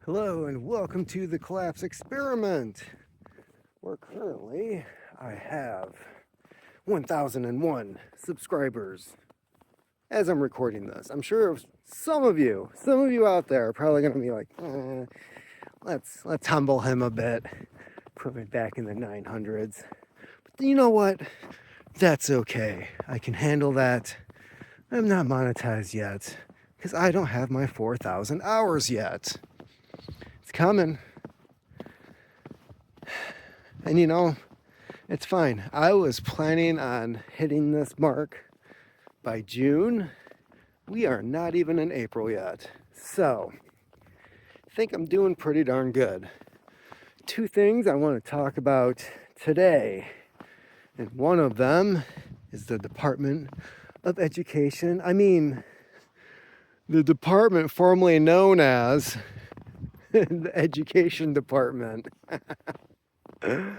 Hello and welcome to the Collapse Experiment, where currently I have 1,001 subscribers as I'm recording this. I'm sure some of you out there are probably going to be like, let's humble him a bit, put me back in the 900s. But you know what? That's okay. I can handle that. I'm not monetized yet because I don't have my 4,000 hours yet. It's coming. And it's fine. I was planning on hitting this mark by June. We are not even in April yet. So, I think I'm doing pretty darn good. Two things I want to talk about today. And one of them is the Department of Education. The department formerly known as the Education Department. Oh,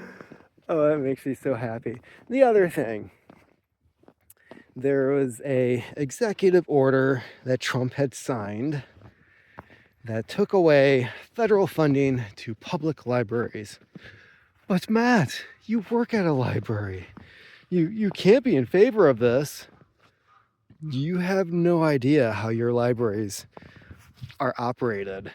that makes me so happy. The other thing, there was a executive order that Trump had signed that took away federal funding to public libraries. But Matt, you work at a library. You can't be in favor of this. You have no idea how your libraries are operated.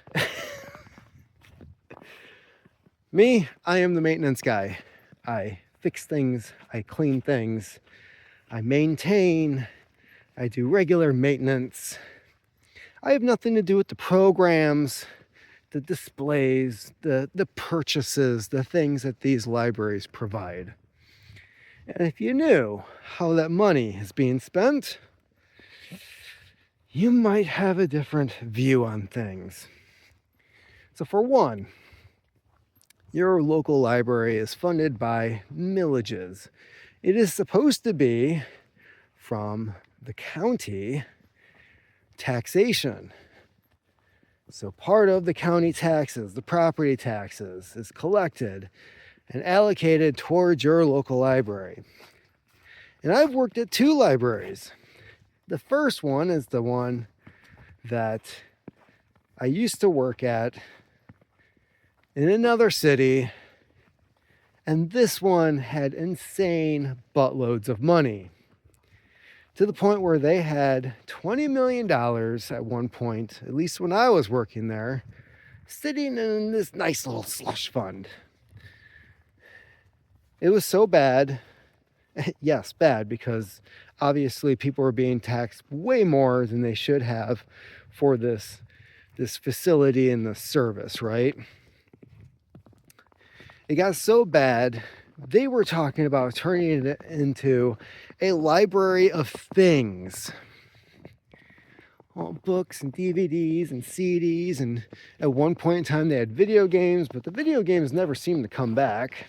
Me, I am the maintenance guy. I fix things, I clean things, I maintain, I do regular maintenance. I have nothing to do with the programs, the displays, the purchases, the things that these libraries provide. And if you knew how that money is being spent, you might have a different view on things. So for one, your local library is funded by millages. It is supposed to be from the county taxation. So part of the county taxes, the property taxes, is collected and allocated towards your local library. And I've worked at two libraries. The first one is the one that I used to work at in another city, and this one had insane buttloads of money, to the point where they had $20 million at one point, at least when I was working there, sitting in this nice little slush fund. It was so bad, yes, bad, because obviously people were being taxed way more than they should have for this facility and the service, right? It got so bad, they were talking about turning it into a library of things. All books and DVDs and CDs, and at one point in time they had video games, but the video games never seemed to come back.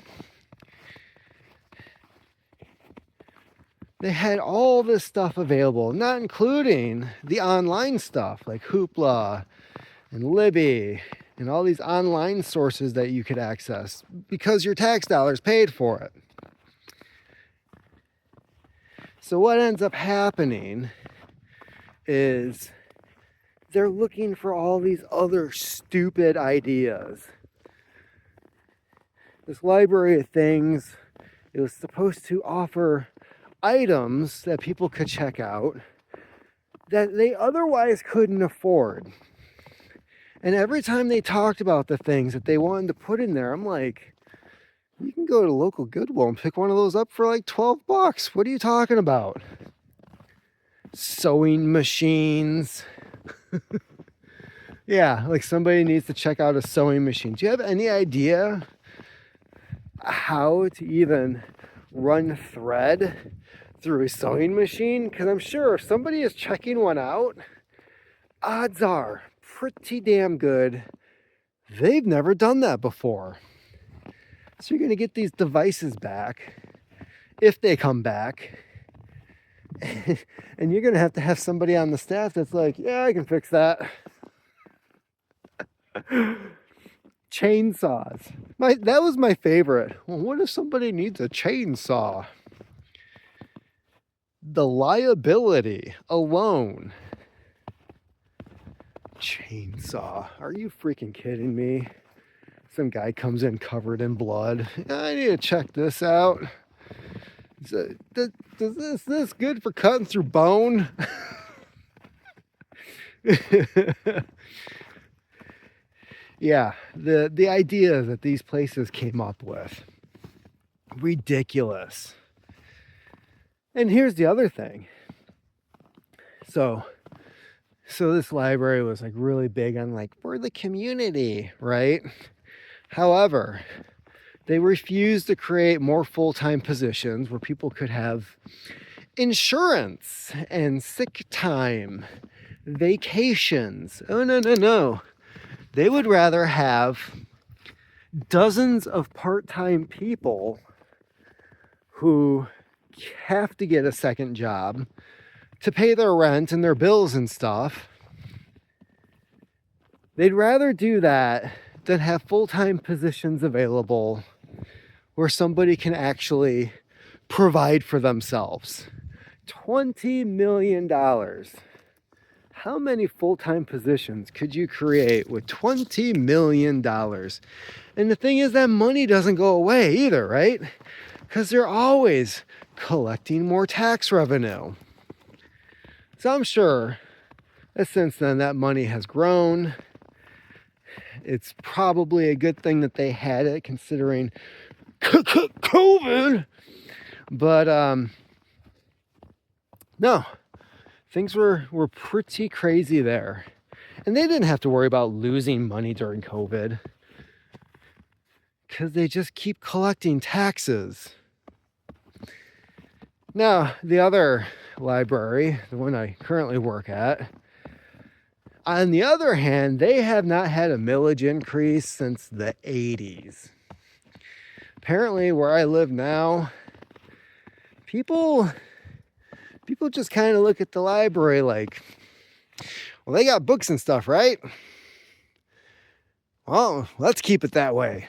They had all this stuff available, not including the online stuff like Hoopla and Libby and all these online sources that you could access because your tax dollars paid for it. So what ends up happening is they're looking for all these other stupid ideas. This library of things, it was supposed to offer items that people could check out that they otherwise couldn't afford. And every time they talked about the things that they wanted to put in there, I'm like, you can go to local Goodwill and pick one of those up for like $12. What are you talking about? Sewing machines. Yeah, like somebody needs to check out a sewing machine. Do you have any idea how to even run thread through a sewing machine? Because I'm sure if somebody is checking one out, odds are pretty damn good they've never done that before. So you're going to get these devices back, if they come back, and you're going to have somebody on the staff that's like, yeah, I can fix that. Chainsaws. That was my favorite. Well, what if somebody needs a chainsaw? The liability alone chainsaw. Are you freaking kidding me? Some guy comes in covered in blood. I need to check this out. Is this good for cutting through bone? Yeah, the idea that these places came up with, ridiculous. And here's the other thing. So this library was like really big on like for the community, right? However, they refused to create more full-time positions where people could have insurance and sick time, vacations. Oh, no. They would rather have dozens of part-time people who have to get a second job to pay their rent and their bills and stuff. They'd rather do that than have full-time positions available where somebody can actually provide for themselves. $20 million. How many full-time positions could you create with $20 million? And the thing is that money doesn't go away either, right? Because they're always collecting more tax revenue. So I'm sure that since then that money has grown. It's probably a good thing that they had it considering COVID. But no, things were pretty crazy there. And they didn't have to worry about losing money during COVID because they just keep collecting taxes. Now, the other library, the one I currently work at, on the other hand, they have not had a millage increase since the 80s. Apparently, where I live now, people just kind of look at the library like, well, they got books and stuff, right? Well, let's keep it that way.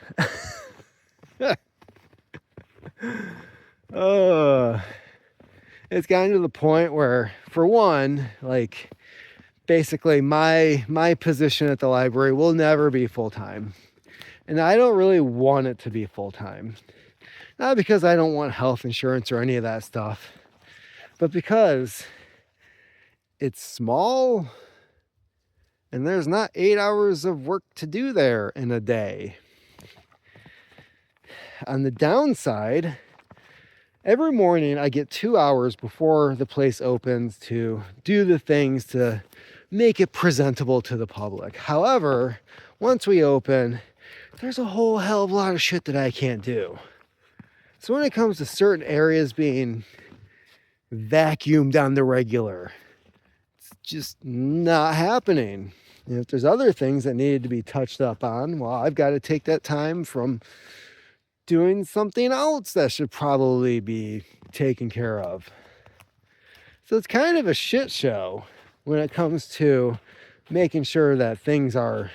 It's gotten to the point where, for one, like, basically my position at the library will never be full-time. And I don't really want it to be full-time. Not because I don't want health insurance or any of that stuff, but because it's small and there's not 8 hours of work to do there in a day. On the downside, every morning I get 2 hours before the place opens to do the things to make it presentable to the public. However, once we open, there's a whole hell of a lot of shit that I can't do. So when it comes to certain areas being vacuumed on the regular, it's just not happening. And if there's other things that needed to be touched up on, well, I've got to take that time from doing something else that should probably be taken care of. So it's kind of a shit show when it comes to making sure that things are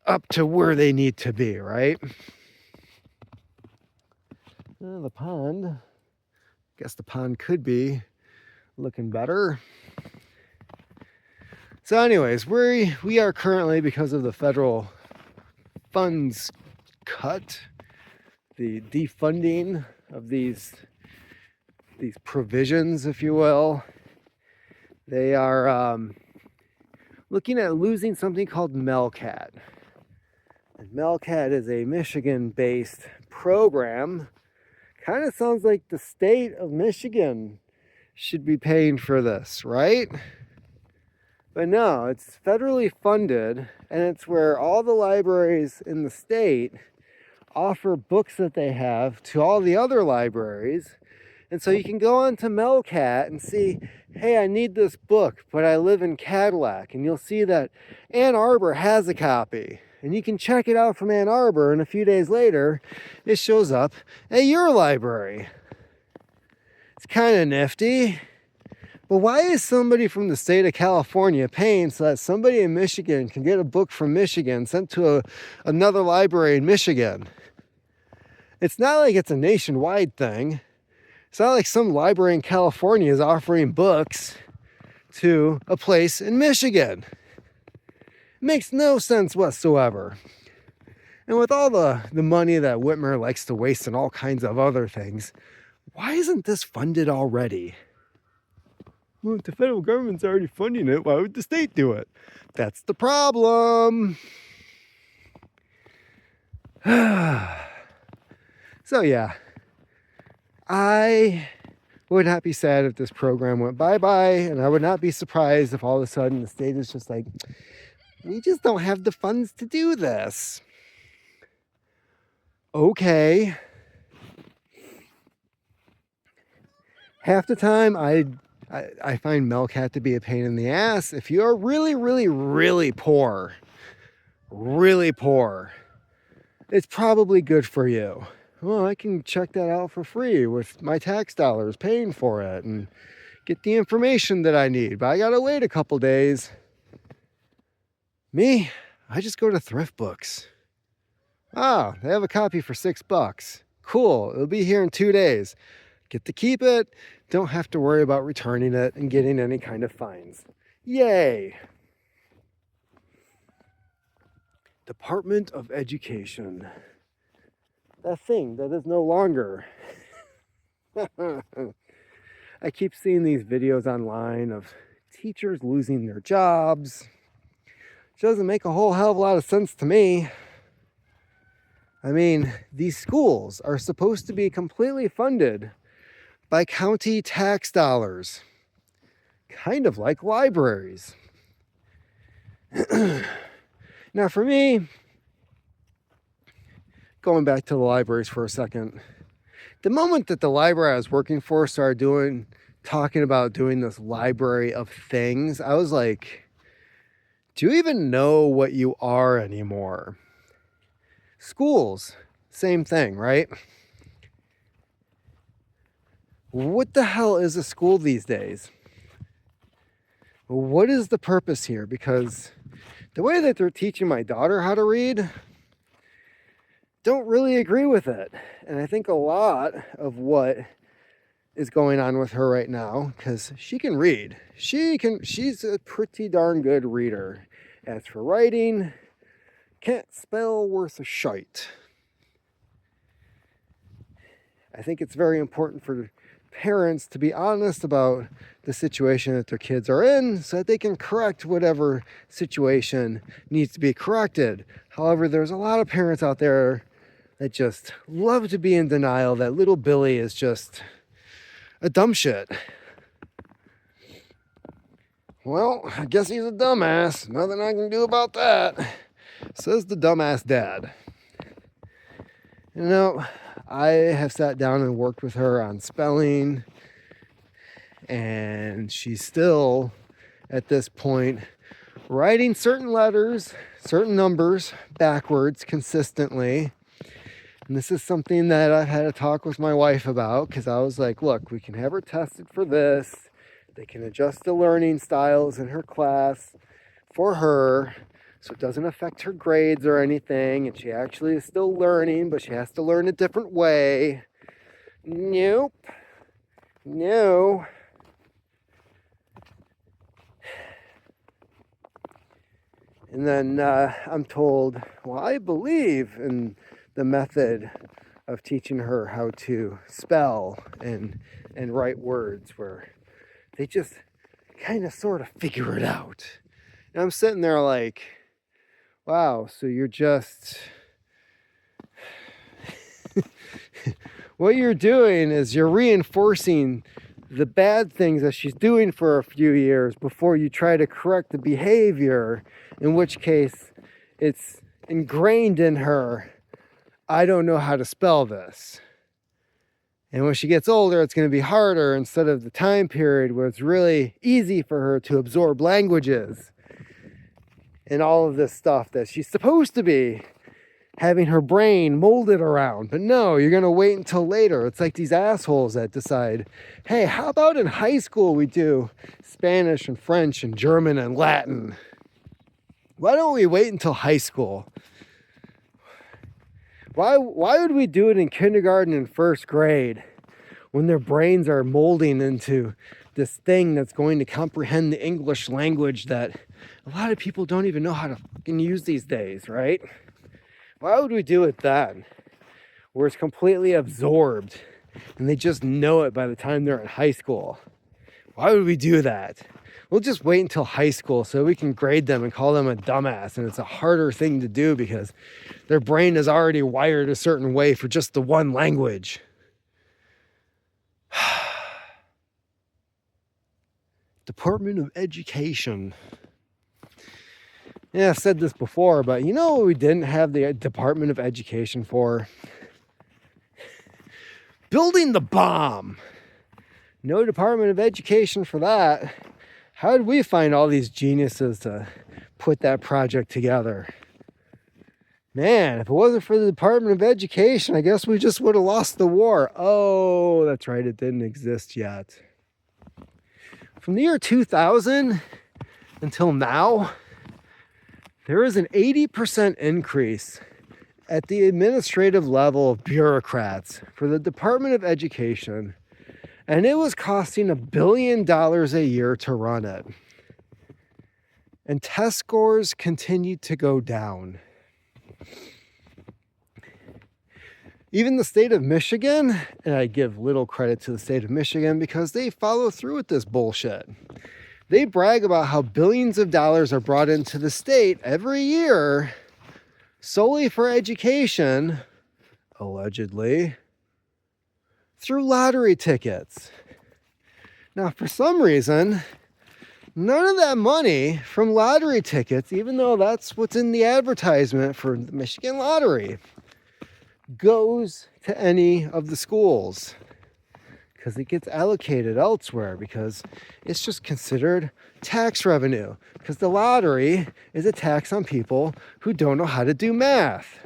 up to where they need to be, right? The pond, I guess the pond could be looking better. So anyways, we are currently, because of the federal funds cut, the defunding of these provisions, if you will, they are looking at losing something called MELCAT. And MELCAT is a Michigan-based program. Kind of sounds like the state of Michigan should be paying for this, right? But no, it's federally funded, and it's where all the libraries in the state offer books that they have to all the other libraries. And so you can go on to MELCAT and see, hey, I need this book, but I live in Cadillac. And you'll see that Ann Arbor has a copy. And you can check it out from Ann Arbor, and a few days later, it shows up at your library. It's kind of nifty. But why is somebody from the state of California paying so that somebody in Michigan can get a book from Michigan sent to another library in Michigan? It's not like it's a nationwide thing. It's not like some library in California is offering books to a place in Michigan. Makes no sense whatsoever. And with all the money that Whitmer likes to waste on all kinds of other things, why isn't this funded already? Well, if the federal government's already funding it, why would the state do it? That's the problem. So yeah, I would not be sad if this program went bye-bye, and I would not be surprised if all of a sudden the state is just like, we just don't have the funds to do this. Okay. Half the time I find Melcat to be a pain in the ass. If you are really, really, really poor, it's probably good for you. Well, I can check that out for free with my tax dollars paying for it and get the information that I need, but I gotta wait a couple days. Me, I just go to Thrift Books. Oh, they have a copy for $6. Cool, it'll be here in 2 days. Get to keep it, don't have to worry about returning it and getting any kind of fines. Yay! Department of Education. That thing that is no longer. I keep seeing these videos online of teachers losing their jobs. Which doesn't make a whole hell of a lot of sense to me. I mean, these schools are supposed to be completely funded by county tax dollars, kind of like libraries. Now for me, going back to the libraries for a second, the moment that the library I was working for started talking about doing this library of things, I was like, do you even know what you are anymore? Schools, same thing, right? What the hell is a school these days? What is the purpose here? Because the way that they're teaching my daughter how to read, don't really agree with it. And I think a lot of what is going on with her right now, because she can read. She's a pretty darn good reader. As for writing, can't spell worth a shite. I think it's very important for parents to be honest about the situation that their kids are in so that they can correct whatever situation needs to be corrected. However, there's a lot of parents out there that just love to be in denial that little Billy is just a dumb shit. Well, I guess he's a dumbass. Nothing I can do about that, says the dumbass dad. You know, I have sat down and worked with her on spelling, and she's still, at this point, writing certain letters, certain numbers backwards consistently. And this is something that I've had a talk with my wife about, because I was like, look, we can have her tested for this. They can adjust the learning styles in her class for her, so it doesn't affect her grades or anything, and she actually is still learning, but she has to learn a different way. Nope. No. And then I'm told, well, I believe in the method of teaching her how to spell and write words where they just kind of sort of figure it out. And I'm sitting there like, wow, so you're just... what you're doing is you're reinforcing the bad things that she's doing for a few years before you try to correct the behavior, in which case it's ingrained in her, I don't know how to spell this. And when she gets older, it's going to be harder instead of the time period where it's really easy for her to absorb languages and all of this stuff that she's supposed to be having her brain molded around. But no, you're going to wait until later. It's like these assholes that decide, hey, how about in high school we do Spanish and French and German and Latin? Why don't we wait until high school? Why would we do it in kindergarten and first grade when their brains are molding into this thing that's going to comprehend the English language that a lot of people don't even know how to fucking use these days, right? Why would we do it then? Where it's completely absorbed and they just know it by the time they're in high school. Why would we do that? We'll just wait until high school so we can grade them and call them a dumbass. And it's a harder thing to do because their brain is already wired a certain way for just the one language. Department of Education. Yeah, I've said this before, but you know what we didn't have the Department of Education for? Building the bomb. No Department of Education for that. How did we find all these geniuses to put that project together? Man, if it wasn't for the Department of Education, I guess we just would have lost the war. Oh, that's right, it didn't exist yet. From the year 2000 until now, there is an 80% increase at the administrative level of bureaucrats for the Department of Education, and it was costing $1 billion a year to run it. And test scores continued to go down. Even the state of Michigan, and I give little credit to the state of Michigan because they follow through with this bullshit. They brag about how billions of dollars are brought into the state every year solely for education, allegedly, through lottery tickets. Now, for some reason, none of that money from lottery tickets, even though that's what's in the advertisement for the Michigan Lottery, goes to any of the schools because it gets allocated elsewhere because it's just considered tax revenue because the lottery is a tax on people who don't know how to do math.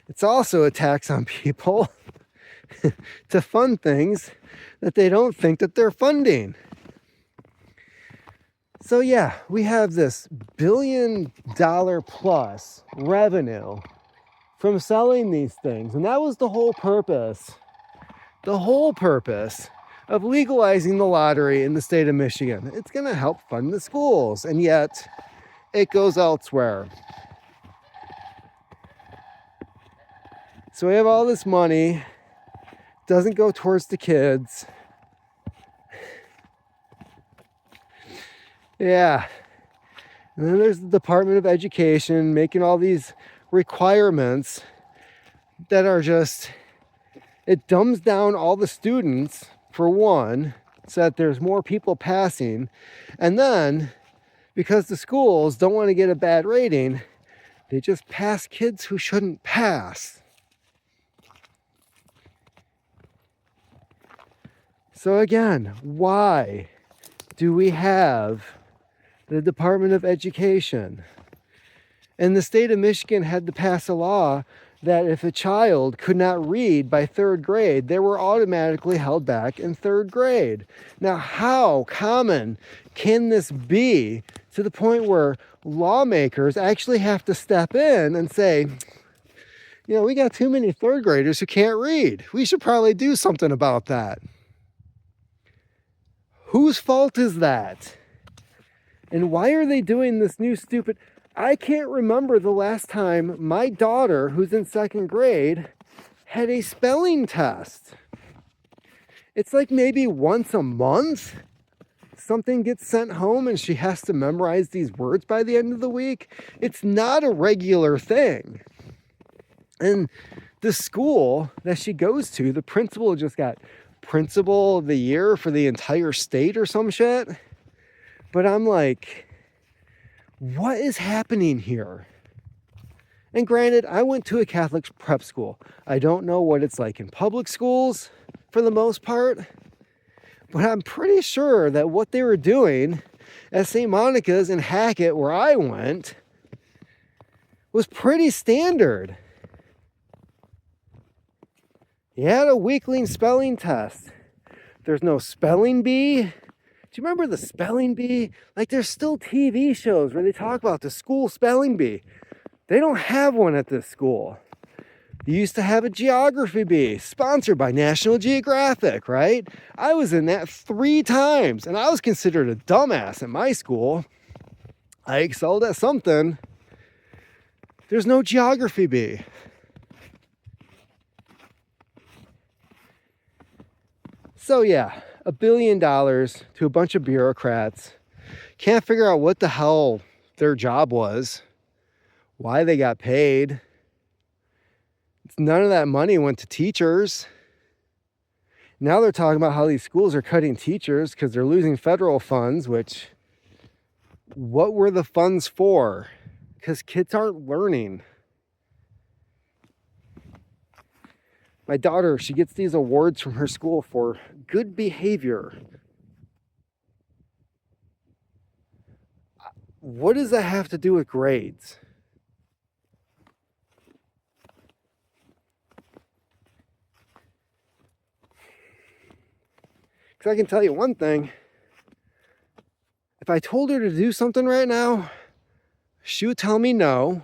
It's also a tax on people to fund things that they don't think that they're funding. So yeah, we have this $1 billion plus revenue from selling these things. And that was the whole purpose of legalizing the lottery in the state of Michigan. It's going to help fund the schools, and yet it goes elsewhere. So we have all this money, doesn't go towards the kids. Yeah. And then there's the Department of Education making all these requirements that are just, it dumbs down all the students, for one, so that there's more people passing. And then, because the schools don't want to get a bad rating, they just pass kids who shouldn't pass. So again, why do we have the Department of Education? And the state of Michigan had to pass a law that if a child could not read by third grade, they were automatically held back in third grade. Now, how common can this be to the point where lawmakers actually have to step in and say, you know, we got too many third graders who can't read. We should probably do something about that. Whose fault is that? And why are they doing this new stupid... I can't remember the last time my daughter, who's in second grade, had a spelling test. It's like maybe once a month, something gets sent home and she has to memorize these words by the end of the week. It's not a regular thing. And the school that she goes to, the principal just got Principal of the Year for the entire state or some shit. But I'm like, what is happening here? And granted, I went to a Catholic prep school. I don't know what it's like in public schools for the most part, but I'm pretty sure that what they were doing at St. Monica's in Hackett, where I went, was pretty standard. You had a weekly spelling test. There's no spelling bee. Do you remember the spelling bee? Like, there's still TV shows where they talk about the school spelling bee. They don't have one at this school. You used to have a geography bee sponsored by National Geographic, right? I was in that 3 times, and I was considered a dumbass at my school. I excelled at something. There's no geography bee. So yeah, $1 billion to a bunch of bureaucrats. Can't figure out what the hell their job was, why they got paid. None of that money went to teachers. Now they're talking about how these schools are cutting teachers because they're losing federal funds, which, what were the funds for? Because kids aren't learning. My daughter, she gets these awards from her school for good behavior. What does that have to do with grades? Because I can tell you one thing. If I told her to do something right now, she would tell me no.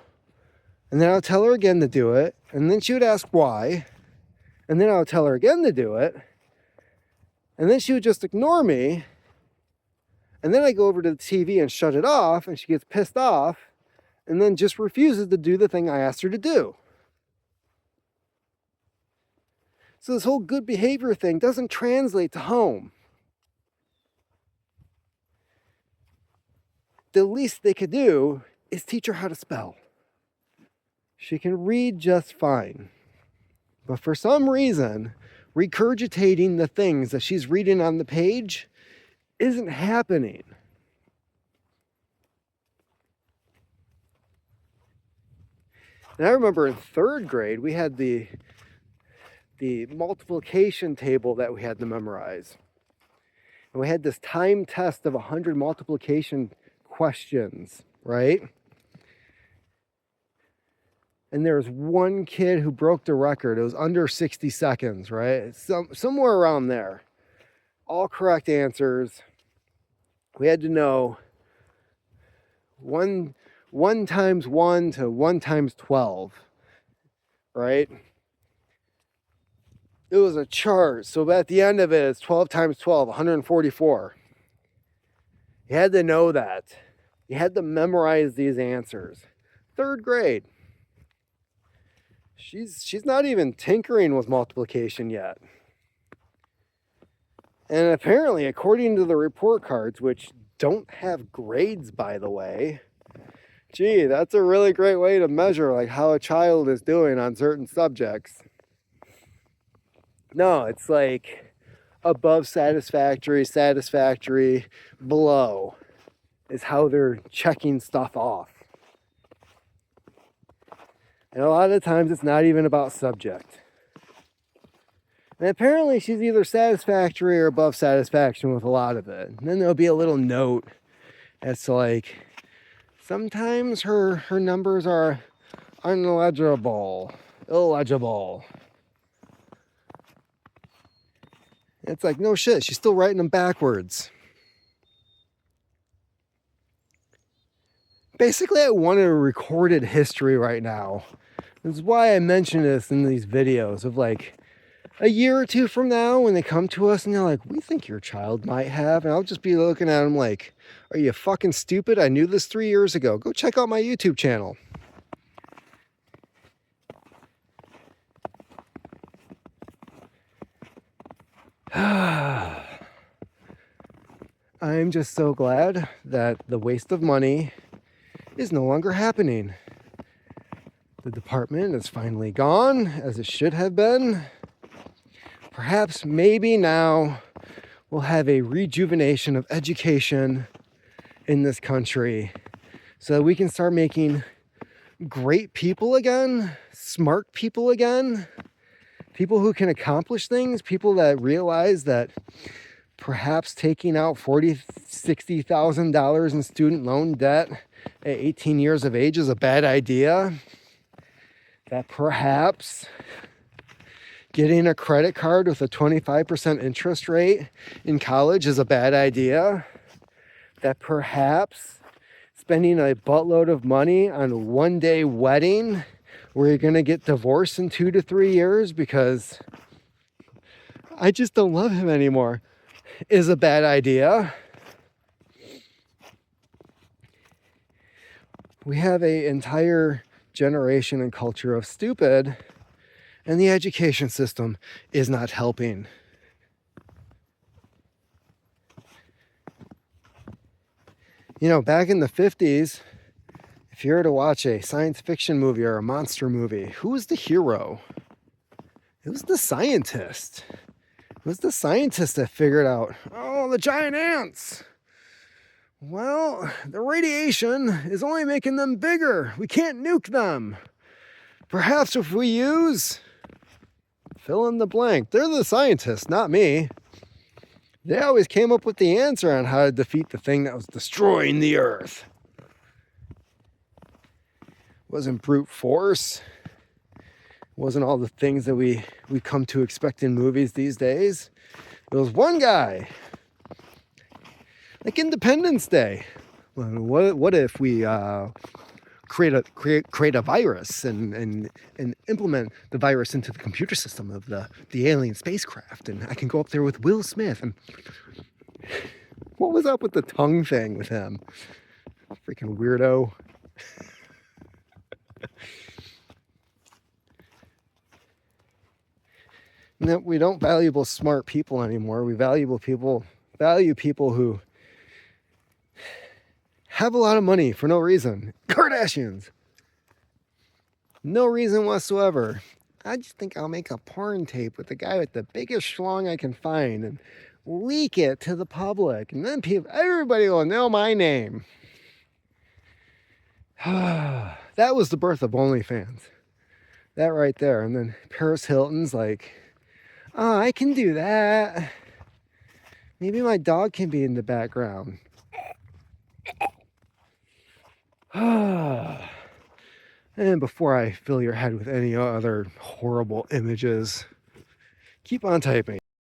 And then I'll tell her again to do it. And then she would ask why. And then I'll tell her again to do it. And then she would just ignore me. And then I go over to the TV and shut it off. And she gets pissed off. And then just refuses to do the thing I asked her to do. So this whole good behavior thing doesn't translate to home. The least they could do is teach her how to spell. She can read just fine. But for some reason, regurgitating the things that she's reading on the page isn't happening. And I remember in 3rd grade, we had the multiplication table that we had to memorize. And we had this time test of 100 multiplication questions, right? And there was one kid who broke the record. It was under 60 seconds, right? Somewhere around there. All correct answers. We had to know 1 times 1 to 1 times 12, right? It was a chart. So at the end of it, it's 12 times 12, 144. You had to know that. You had to memorize these answers. 3rd grade. She's not even tinkering with multiplication yet. And apparently, according to the report cards, which don't have grades, by the way, gee, that's a really great way to measure like how a child is doing on certain subjects. No, it's like above satisfactory, satisfactory, below is how they're checking stuff off. And a lot of times it's not even about subject. And apparently she's either satisfactory or above satisfaction with a lot of it. And then there'll be a little note as to like, sometimes her numbers are illegible. It's like, no shit, she's still writing them backwards. Basically, I want a recorded history right now. This is why I mention this in these videos of like a year or 2 from now when they come to us and they're like, we think your child might have. And I'll just be looking at them like, are you fucking stupid? I knew this 3 years ago. Go check out my YouTube channel. I'm just so glad that the waste of money is no longer happening. The department is finally gone, as it should have been. Perhaps, maybe now, we'll have a rejuvenation of education in this country so that we can start making great people again, smart people again, people who can accomplish things, people that realize that perhaps taking out $40,000, $60,000 in student loan debt at 18 years of age is a bad idea. That perhaps getting a credit card with a 25% interest rate in college is a bad idea. That perhaps spending a buttload of money on a one-day wedding where you're going to get divorced in 2 to 3 years because I just don't love him anymore, is a bad idea. We have an entire generation and culture of stupid, and the education system is not helping. You know, back in the 50s, if you were to watch a science fiction movie or a monster movie, who was the hero? It was the scientist. It was the scientist that figured out, oh, the giant ants. Well, the radiation is only making them bigger. We can't nuke them. Perhaps if we use fill in the blank. They're the scientists, not me. They always came up with the answer on how to defeat the thing that was destroying the earth. It wasn't brute force. It wasn't all the things that we come to expect in movies these days. It was one guy. Like Independence Day. What if we create a virus and implement the virus into the computer system of the alien spacecraft, and I can go up there with Will Smith? And what was up with the tongue thing with him? Freaking weirdo. No, we don't value smart people anymore. We value people who have a lot of money for no reason. Kardashians. No reason whatsoever. I just think I'll make a porn tape with the guy with the biggest schlong I can find and leak it to the public. And then everybody will know my name. That was the birth of OnlyFans. That right there. And then Paris Hilton's like, oh, I can do that. Maybe my dog can be in the background. And before I fill your head with any other horrible images, keep on typing.